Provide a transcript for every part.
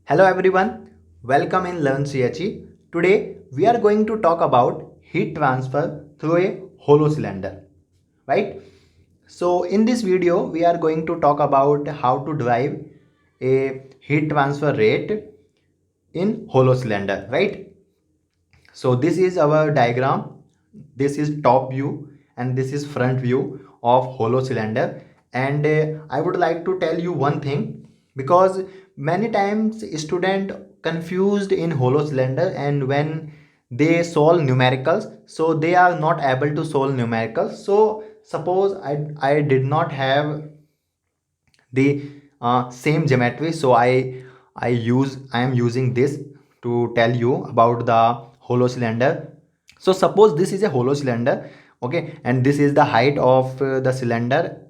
Hello everyone, welcome in Learn CHE. Today we are going to talk about heat transfer through a hollow cylinder, right? So in this video we are going to talk about how to derive a heat transfer rate in hollow cylinder, right? So this is our diagram. This is top view and this is front view of hollow cylinder. And I would like to tell you one thing, because many times student confused in hollow cylinder, and when they solve numericals, so they are not able to solve numericals. So suppose I did not have the same geometry, so I am using this to tell you about the hollow cylinder. So suppose this is a hollow cylinder, okay, and this is the height of the cylinder,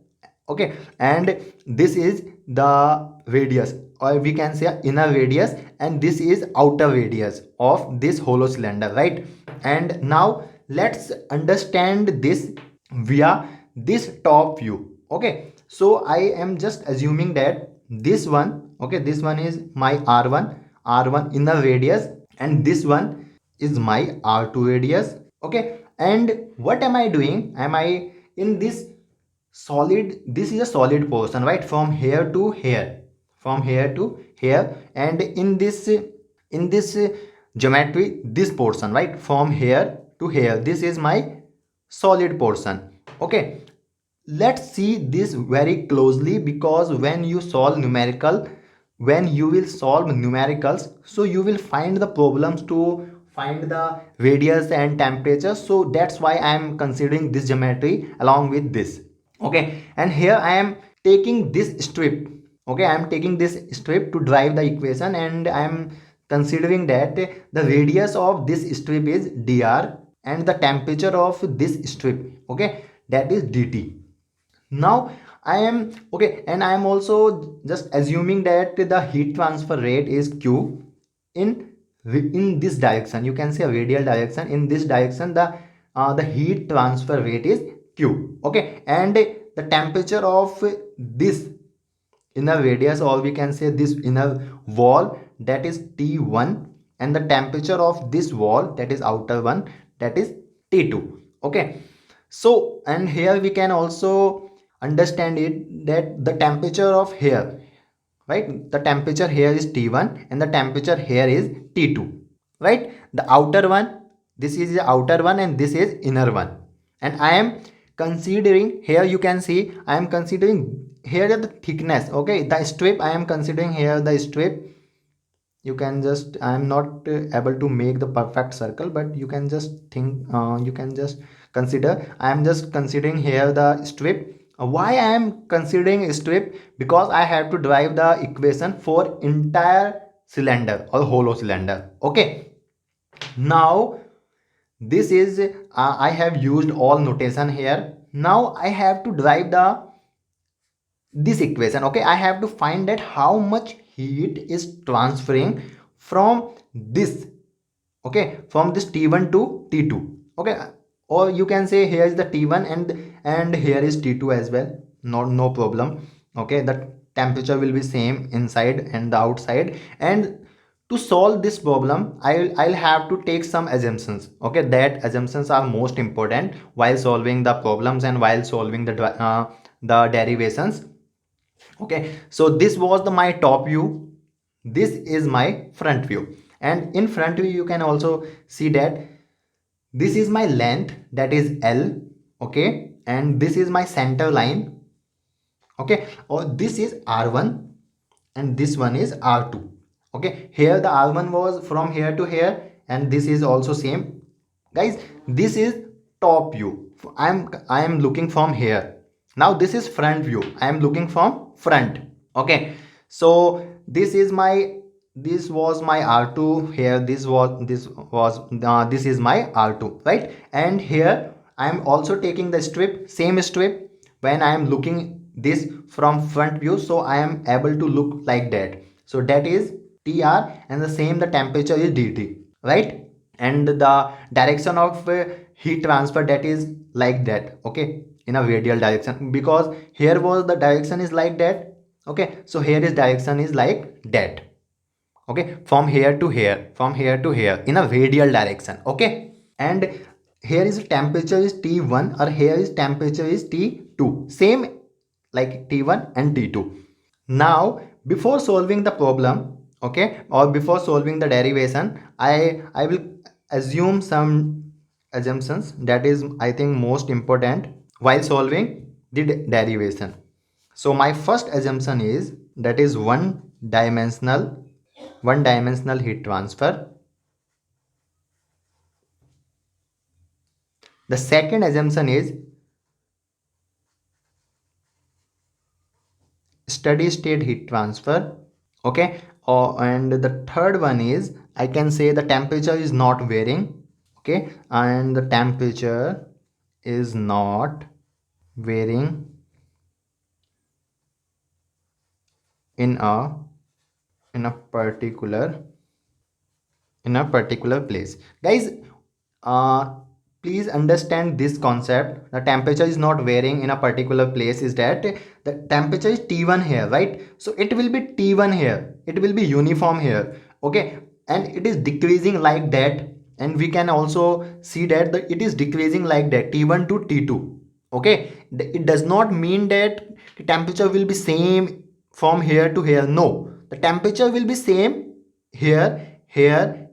okay, and this is the radius, or we can say inner radius, and this is outer radius of this hollow cylinder, right? And now let's understand this via this top view. Okay, so I am just assuming that this one, okay, this one is my r1 inner radius, and this one is my r2 radius. Okay, and what am I doing? Am I in this solid? This is a solid portion, right? From here to here, from here to here, and in this geometry, this portion, right, from here to here, this is my solid portion. Okay, let's see this very closely, because when you will solve numericals, so you will find the problems to find the radius and temperature. So that's why I am considering this geometry along with this. Okay, and here I am taking this strip. Okay, I am taking this strip to drive the equation, and I am considering that the radius of this strip is dr, and the temperature of this strip, okay, that is dt. Now I am okay, and I am also just assuming that the heat transfer rate is q in in this direction. You can say radial direction. In this direction, the heat transfer rate is q. Okay, and the temperature of this inner radius, or we can say this inner wall, that is T1, and the temperature of this wall, that is outer one, that is T2. Okay, so and here we can also understand it that the temperature of here, right, the temperature here is T1 and the temperature here is T2, right? The outer one, this is the outer one, and this is inner one. And I am considering here, you can see I am considering here the thickness. Okay, the strip, I am considering here the strip. You can just, I am not able to make the perfect circle, but you can just think, you can just consider, I am just considering here the strip. Why I am considering strip? Because I have to derive the equation for entire cylinder or hollow cylinder. Okay, now this is I have used all notation here. Now I have to derive the this equation. Okay, I have to find that how much heat is transferring from this, okay, from this T1 to T2. Okay, or you can say here is the T1, and here is T2 as well. No problem. Okay, the temperature will be same inside and the outside. And to solve this problem, I'll have to take some assumptions. Okay, that assumptions are most important while solving the problems and while solving the derivations. Okay, so this was my top view, this is my front view. And in front view you can also see that this is my length, that is L. Okay, and this is my center line. Okay, or this is R1 and this one is R2. Okay, here the R1 was from here to here, and this is also same. Guys, this is top view. I am looking from here. Now this is front view, I am looking from front. Okay, so this is my, this was my R2 here, this is my R2, right? And here I am also taking the strip, same strip. When I am looking this from front view, so I am able to look like that. So that is TR, and the same the temperature is DT, right? And the direction of heat transfer, that is like that. Okay, in a radial direction, because here was the direction is like that. Okay, so here is direction is like that. okay, from here to here, from here to here in a radial direction. Okay, and here is temperature is T1 or here is temperature is T2, same like T1 and T2. Now before solving the problem, okay, or before solving the derivation, I will assume some assumptions that is I think most important while solving the derivation. So my first assumption is that is one dimensional heat transfer. The second assumption is steady state heat transfer. Okay, and the third one is I can say the temperature is not varying. Okay, and the temperature is not varying in a particular place. Guys, uh, please understand this concept. The temperature is not varying in a particular place is that the temperature is T1 here, right? So it will be T1 here, it will be uniform here. Okay, and it is decreasing like that, and we can also see that it is decreasing like that, T1 to T2. Okay, it does not mean that the temperature will be same from here to here. No, the temperature will be same here, here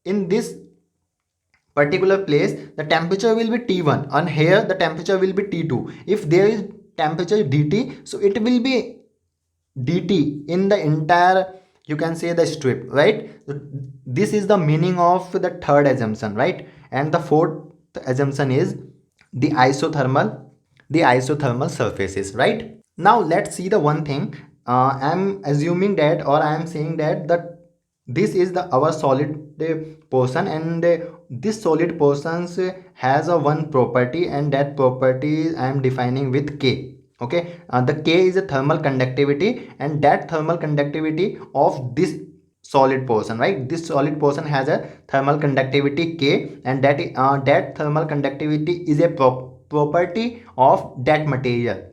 in this particular place. The temperature will be T1 and here the temperature will be T2. If there is temperature dt, so it will be dt in the entire, you can say, the strip, right? This is the meaning of the third assumption, right? And the fourth assumption is the isothermal surfaces, right? Now let's see the one thing. I'm assuming that, or I'm saying that this is the our solid portion, and this solid portions has a one property, and that property I am defining with K. Okay, the K is a thermal conductivity, and that thermal conductivity of this solid portion, right? This solid portion has a thermal conductivity K, and that thermal conductivity is a property of that material,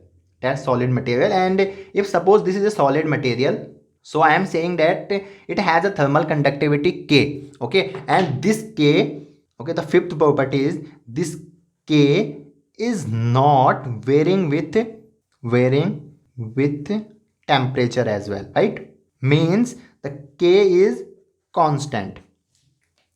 that solid material. And if suppose this is a solid material, so I am saying that it has a thermal conductivity K. Okay, and this K, okay, the fifth property is this K is not varying with temperature as well, right? Means the K is constant.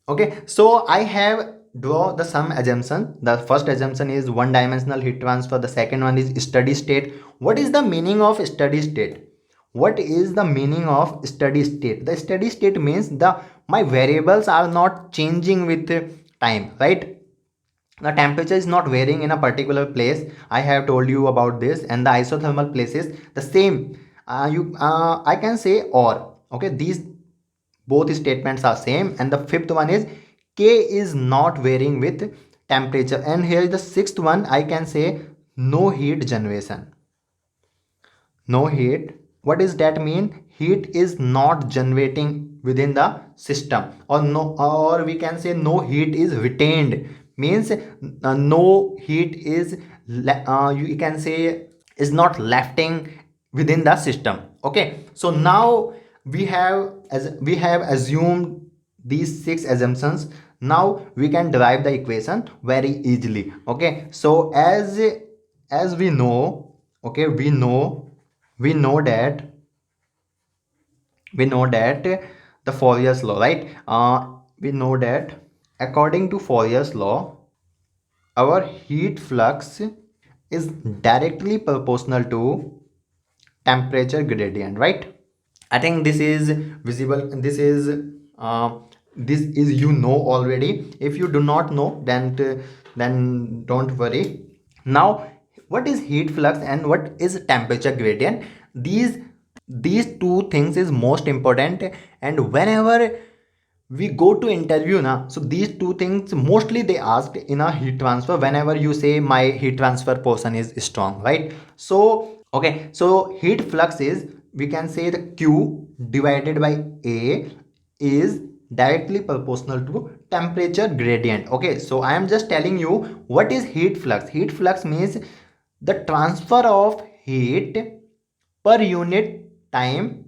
Okay, so I have draw the some assumption. The first assumption is one dimensional heat transfer. The second one is steady state. What is the meaning of steady state? What is the meaning of steady state? The steady state means the my variables are not changing with time, right? The temperature is not varying in a particular place. I have told you about this. And the isothermal places the same. You I can say or, okay, these both statements are same. And the fifth one is K is not varying with temperature. And here is the sixth one, I can say no heat generation. No heat, what does that mean? Heat is not generating within the system, or no, or we can say no heat is retained. Means no heat is you can say is not lefting within the system. Okay, so now we have assumed these six assumptions. Now we can derive the equation very easily. Okay, so as we know, okay, we know that the Fourier's law, right? We know that according to Fourier's law, our heat flux is directly proportional to temperature gradient, right? I think this is visible. Uh, this is already. If you do not know, then don't worry. Now, what is heat flux and what is temperature gradient? These two things is most important. And whenever we go to interview now, so these two things mostly they asked in a heat transfer. Whenever you say my heat transfer portion is strong, right? So okay, so heat flux is, we can say, the Q divided by A is directly proportional to temperature gradient. Okay, so I am just telling you what is heat flux. Heat flux means the transfer of heat per unit time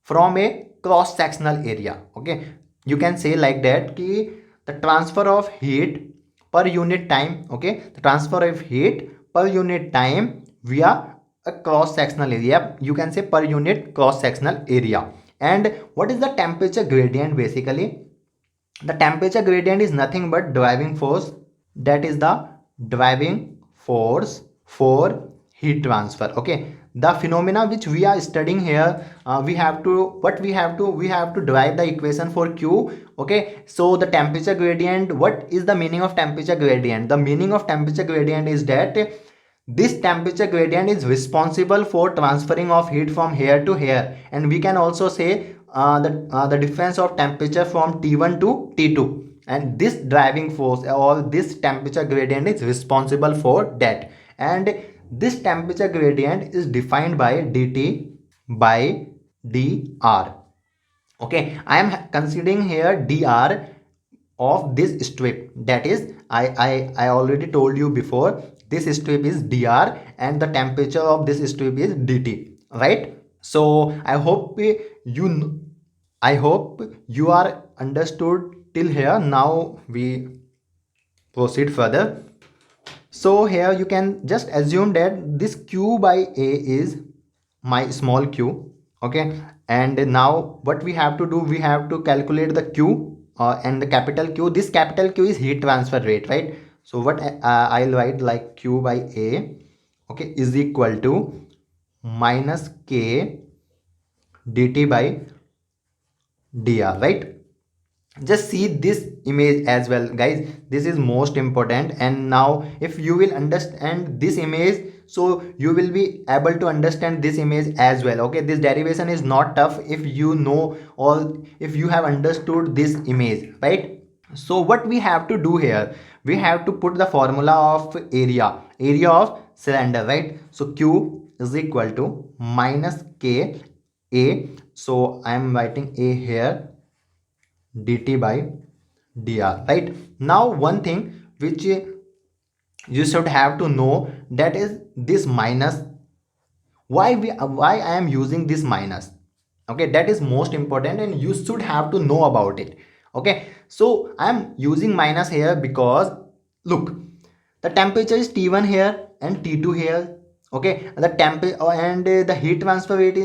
from a cross sectional area. Okay, you can say like that ki the transfer of heat per unit time, okay, the transfer of heat per unit time via a cross sectional area, you can say per unit cross sectional area. And what is the temperature gradient? Basically the temperature gradient is nothing but driving force, that is the driving force for heat transfer. Okay, the phenomena which we are studying here, we have to what we have to derive the equation for q. Okay, so the temperature gradient, what is the meaning of temperature gradient? The meaning of temperature gradient is that this temperature gradient is responsible for transferring of heat from here to here, and we can also say the difference of temperature from T1 to T2, and this driving force or this temperature gradient is responsible for that. And this temperature gradient is defined by dt by dr. Okay, I am considering here dr of this strip, that is I already told you before, this strip is dr and the temperature of this strip is dt, right? So I hope you are understood till here. Now we proceed further. So here you can just assume that this q by a is my small q. Okay, and now what we have to do, we have to calculate the q and the capital Q. This capital Q is heat transfer rate, right? So what I'll write like q by a, okay, is equal to minus k dt by dr, right? Just see this image as well, guys, this is most important. And now if you will understand this image, so you will be able to understand this image as well. Okay, this derivation is not tough if you know all, if you have understood this image, right? So what we have to do here, we have to put the formula of area of cylinder, right? So q is equal to minus k a, so I am writing a here, dt by dr, right? Now one thing which you should have to know, that is this minus. Why I am using this minus? Okay, that is most important and you should have to know about it. Okay, so I am using minus here because look, the temperature is T1 here and T2 here. Okay, the temperature and the heat transfer rate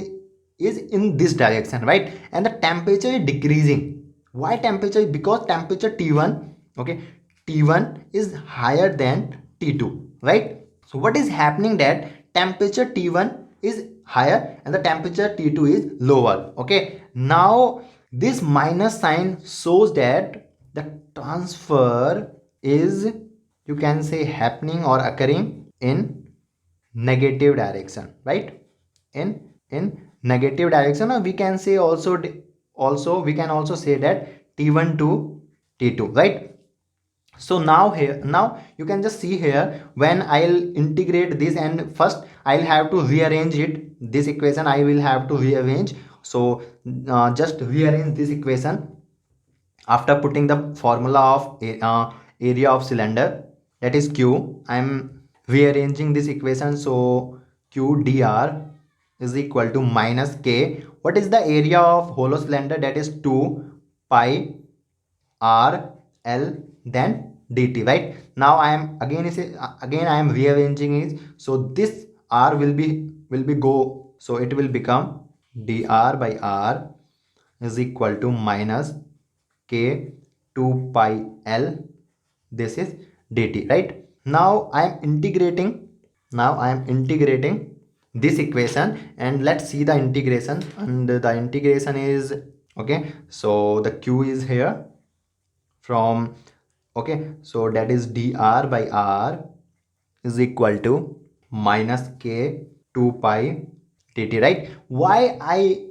is in this direction, right? And the temperature is decreasing. Why temperature? Because temperature T1, okay, T1 is higher than T2, right? So what is happening, that temperature T1 is higher and the temperature T2 is lower. Okay, now this minus sign shows that the transfer is, you can say, happening or occurring in negative direction, right? In negative direction, or we can say also we can also say that T1 to T2, right? So now here, now you can just see here, when I'll integrate this, and first I'll have to rearrange it, this equation I will have to rearrange. So just rearrange this equation after putting the formula of area of cylinder, that is q. I'm rearranging this equation, so q dr is equal to minus k. What is the area of hollow cylinder? That is 2 pi r l then dt, right? Now I am again I am rearranging it, so this r will be go, so it will become dr by r is equal to minus k 2 pi l, this is dt, right? Now I am integrating this equation, and let's see the integration. And the integration is, okay, so the q is here from, okay, so that is dr by r is equal to minus k 2 pi dt, right? Why I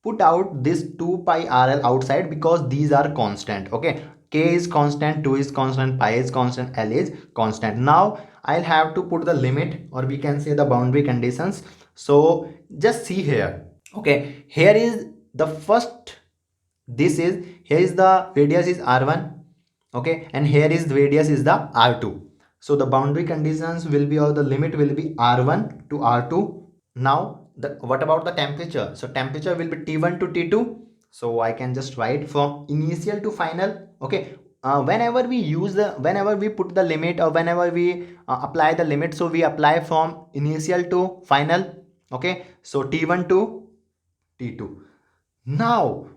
put out this 2 pi rl outside? Because these are constant. Okay, k is constant, 2 is constant, pi is constant, l is constant. Now I'll have to put the limit, or we can say the boundary conditions. So just see here. Okay, here is the first, this is, here is the radius is r1, okay, and here is the radius is the r2. So the boundary conditions will be, or the limit will be r1 to r2. Now what about the temperature? So temperature will be T1 to T2. So I can just write from initial to final. Okay. Whenever we put the limit, or whenever we apply the limit, so we apply from initial to final. Okay. So T1 to T2. Now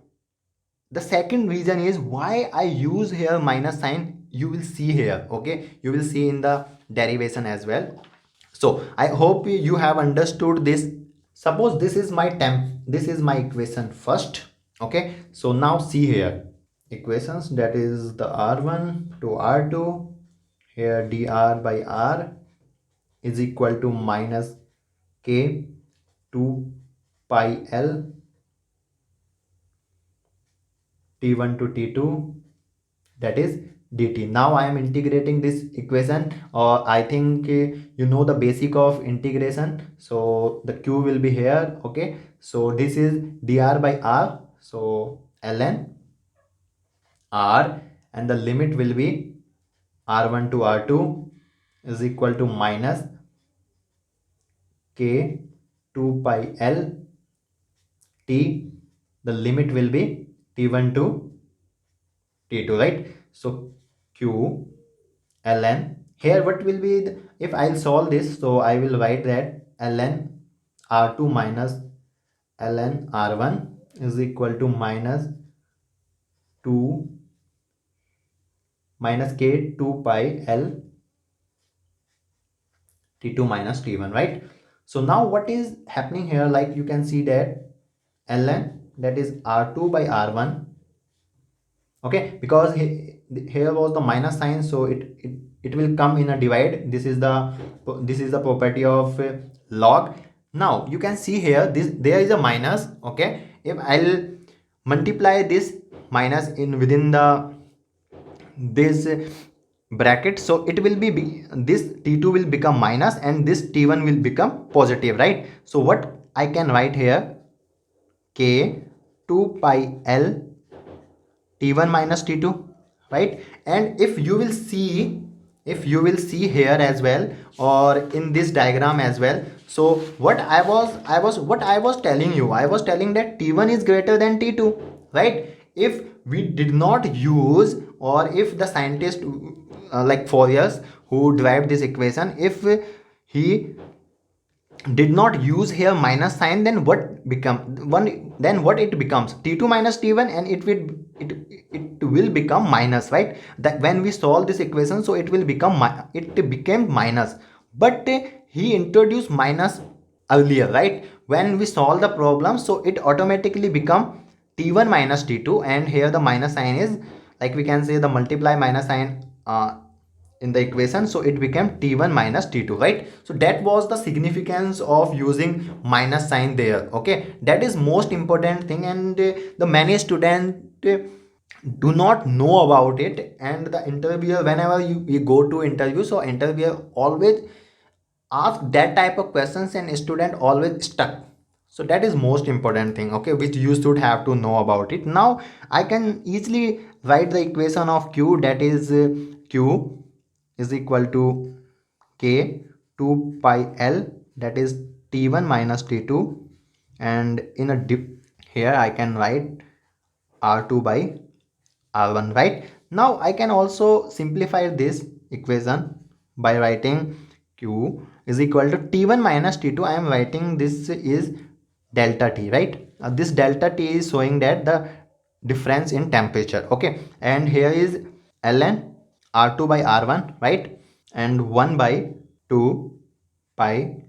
the second reason is why I use here minus sign. You will see here. Okay. You will see in the derivation as well. So I hope you have understood this. Suppose this is my this is my equation first. Okay, so now see here equations, that is the r1 to r2. Here dr by r is equal to minus k 2 pi l t1 to t2, that is dt. Now I am integrating this equation, or I think you know the basic of integration. So the q will be here. Okay, so this is dr by r, so ln r, and the limit will be r1 to r2 is equal to minus k 2 pi l t. The limit will be t1 to t2, right? So q ln, here what will be if I'll solve this, so I will write that ln r2 minus ln r1 is equal to minus 2 minus k 2 pi l t2 minus t1, right? So now what is happening here, like you can see that ln, that is r2 by r1. Okay, because here was the minus sign, so it will come in a divide. This is the property of log. Now you can see here, there is a minus. Okay, if I'll multiply this minus in within the this bracket, so it will be this t2 will become minus and this t1 will become positive, right? So what I can write here, k 2 pi l t1 minus t2, right? And if you will see, here as well, or in this diagram as well, so what I was telling you, I was telling that t1 is greater than t2, right? If we did not use, or if the scientist like Fourier who derived this equation, if he did not use here minus sign, then what it becomes t2 minus t1, and it will become minus, right? That when we solve this equation, so it will become it became minus. But he introduced minus earlier, right? When we solve the problem, so it automatically become t1 minus t2, and here the minus sign is, like we can say, the multiply minus sign in the equation, so it became t1 minus t2, right? So that was the significance of using minus sign there. Okay, that is most important thing, and the many student do not know about it. And the interviewer, whenever you go to interview, so interviewer always ask that type of questions, and student always stuck. So that is most important thing, okay, which you should have to know about it. Now I can easily write the equation of q, that is q is equal to k 2 pi l, that is t1 minus t2, and in a dip, here I can write r2 by r1, right? Now I can also simplify this equation by writing q is equal to t1 minus t2. I am writing this is delta t, right? This delta t is showing that the difference in temperature. Okay, and here is ln r2 by r1, right? And 1 by 2 pi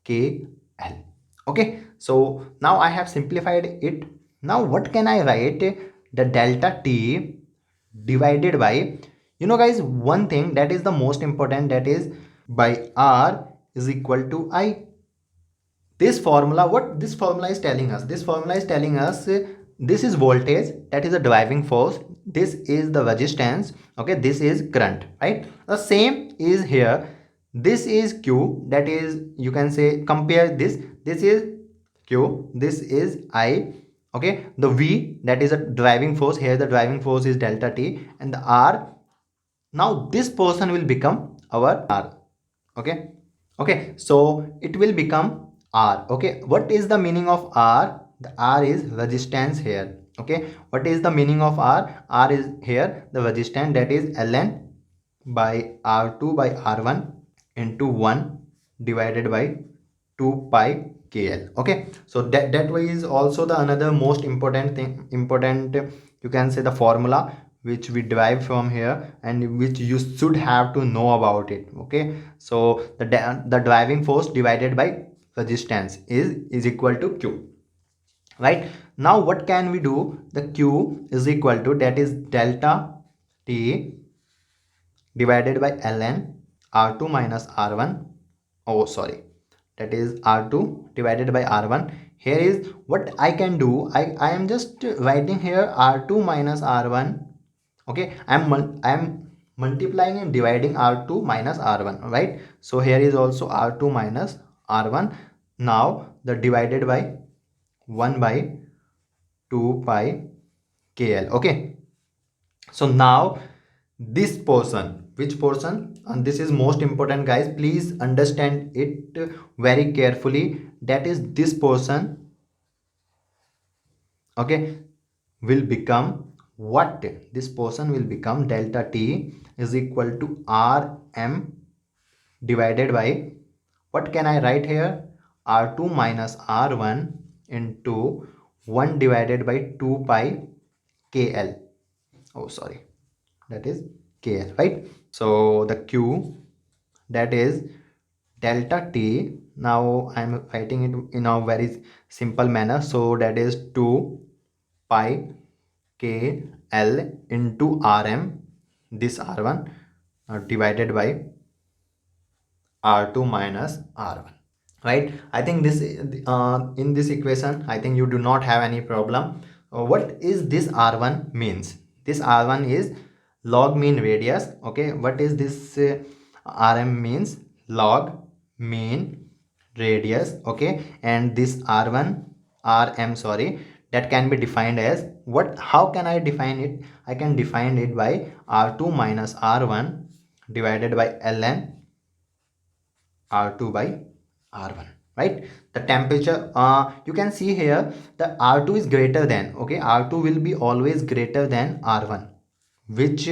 k l. Okay, so now I have simplified it. Now what can I write? The delta t divided by, you know guys, one thing that is the most important, that is by r is equal to I. This formula, what this formula is telling us, this formula is telling us this is voltage, that is a driving force, this is the resistance, okay, this is current, right? The same is here, this is q, that is, you can say, compare this is q, this is I. Okay, the v, that is a driving force, here the driving force is delta t, and the r, now this portion will become our r. Okay, okay, so it will become R. Okay, what is the meaning of R? The R is resistance here. Okay, what is the meaning of R? R is here the resistance, that is ln by R2 by R1 into 1 divided by 2 pi KL. Okay, so that way is also the another most important thing, important, you can say, the formula which we derive from here and which you should have to know about it. Okay, so the driving force divided by resistance is equal to Q. Right, now what can we do? The Q is equal to, that is delta T divided by ln R2 minus R1. Oh sorry, that is R2 divided by R1. Here is what I can do. I am just writing here R2 minus R1. Okay, I'm multiplying and dividing R2 minus R1, right? So here is also R2 minus R1. Now the divided by 1 by 2 pi KL. Okay, so now this portion, which portion, and this is most important guys, please understand it very carefully, that is this portion. Okay, will become what? This portion will become delta T is equal to Rm divided by, what can I write here? R2 minus R1 into 1 divided by 2 pi KL. Oh sorry, that is KL, right? So the Q, that is delta T. Now I am writing it in a very simple manner, so that is 2 pi KL into Rm, this R1, divided by R2 minus R1. Right, I think this in this equation I think you do not have any problem. What is this R1 means? This R1 is log mean radius. Okay, what is this Rm means? Log mean radius. Okay, and this R1 Rm, sorry, that can be defined as what? How can I define it? I can define it by R2 minus R1 divided by ln R2 by R1. Right, the temperature, you can see here the R2 is greater than, okay, R2 will be always greater than R1, which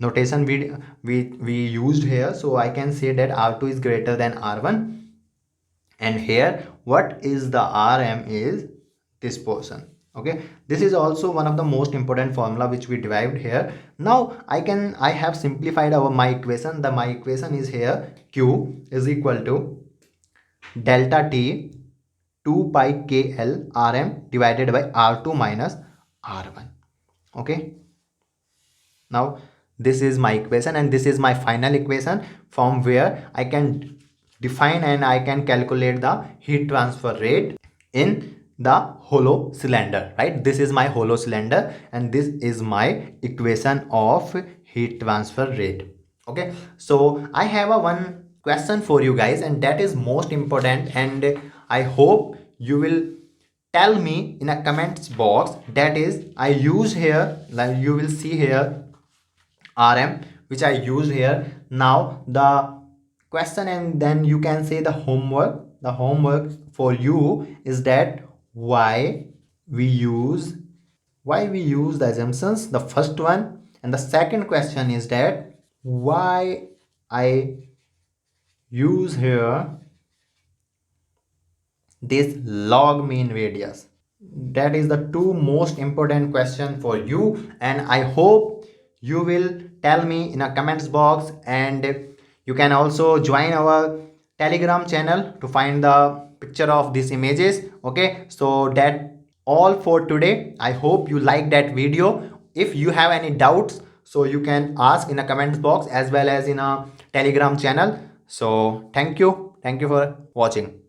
notation we used here. So I can say that R2 is greater than R1, and here what is the Rm is this portion. Okay, this is also one of the most important formula which we derived here. Now I have simplified my equation. My equation is here, Q is equal to delta T 2 pi KL Rm divided by R2 minus R1. Okay, now this is my equation and this is my final equation from where I can define and I can calculate the heat transfer rate in the hollow cylinder. Right, this is my hollow cylinder and this is my equation of heat transfer rate. Okay, so I have a one question for you guys, and that is most important, and I hope you will tell me in a comments box. That is, I use here, like you will see here Rm which I use here. Now the question, and then you can say the homework. The homework for you is that why we use the assumptions, the first one, and the second question is that why I use here this log mean radius. That is the two most important question for you, and I hope you will tell me in a comments box, and you can also join our Telegram channel to find the picture of these images. Okay, so that all for today. I hope you like that video. If you have any doubts, so you can ask in a comments box as well as in a Telegram channel. So thank you for watching.